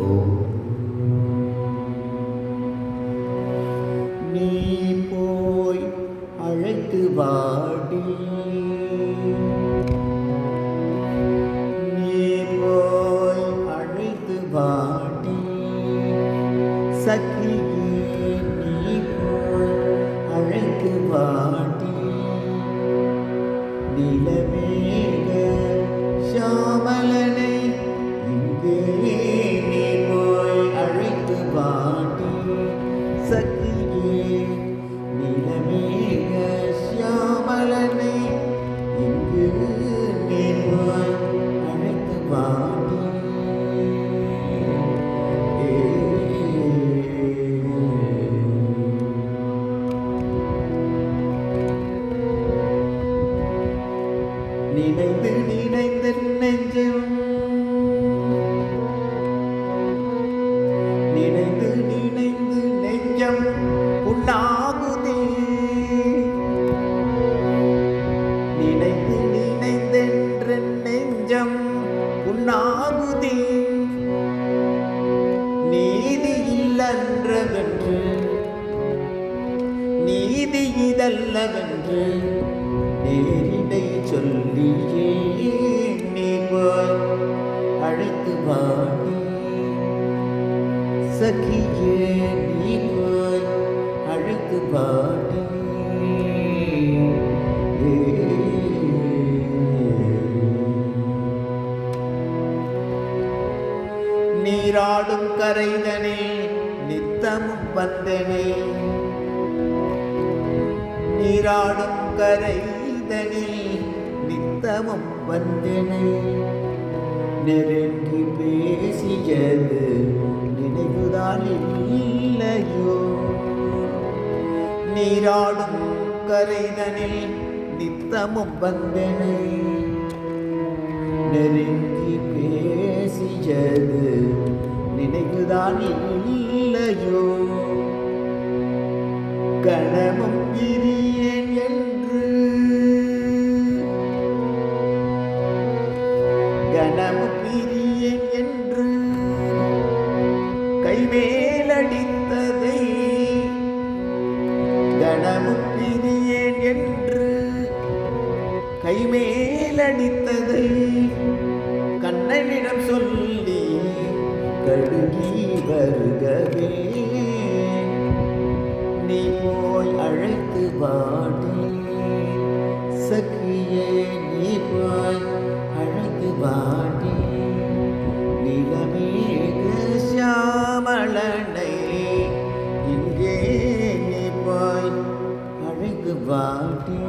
ஓ நீ போய் அழைத்து வாடி, நீ போய் அழைத்து வாடி, சக்கியே நீ போய் அழைத்து வாடி, நிலமேக ஷாமலனை இங்கே நீ போய் அழைத்து வாடி, சக்கியே நிலமேக ஷியாமலனை இங்கு நீ போய் அழைத்து வாடி. நினைந்து நினைந்து நெஞ்சம், நினைந்து நினைந்து நெஞ்சம் புண்ணாகுதே, நினைந்து நினைந்தென்ற நெஞ்சம் புண்ணாகுதே, நீதி இல்லன்றவென்று நீதி இதல்லவென்று நேரிடை சொல்லியே நீ போய் அழைத்து வாடி, சகியே நீ போய் அழைத்து வாடி. நீராடும் கரைதனே நித்தமும் வந்தனே, நீராடும் கரைதனே நித்தமும் வந்தனே, நெருங்கி பேசியது நினைவுதான் இல்லையோ, நீராடும் கரைதனில் நித்தமும் வந்தனை, நெருங்கி பேசியது நினைவுதான் இல்லையோ, கணமும் பிரியேன் என்று கணமும் பிரியேன் என்று கைமேலடித்ததை, கணமும் பிரியேன் என்று கைமேலடித்ததை கண்ணனிடம் சொல்லி கடுகி வருகவே நீ போய் அழைத்து வாடி, சக்கியே நீ போய் அழைத்து வாடி, நிலமேக ஷியாமளனை இங்கே நீ போய் அழைத்து வாடி.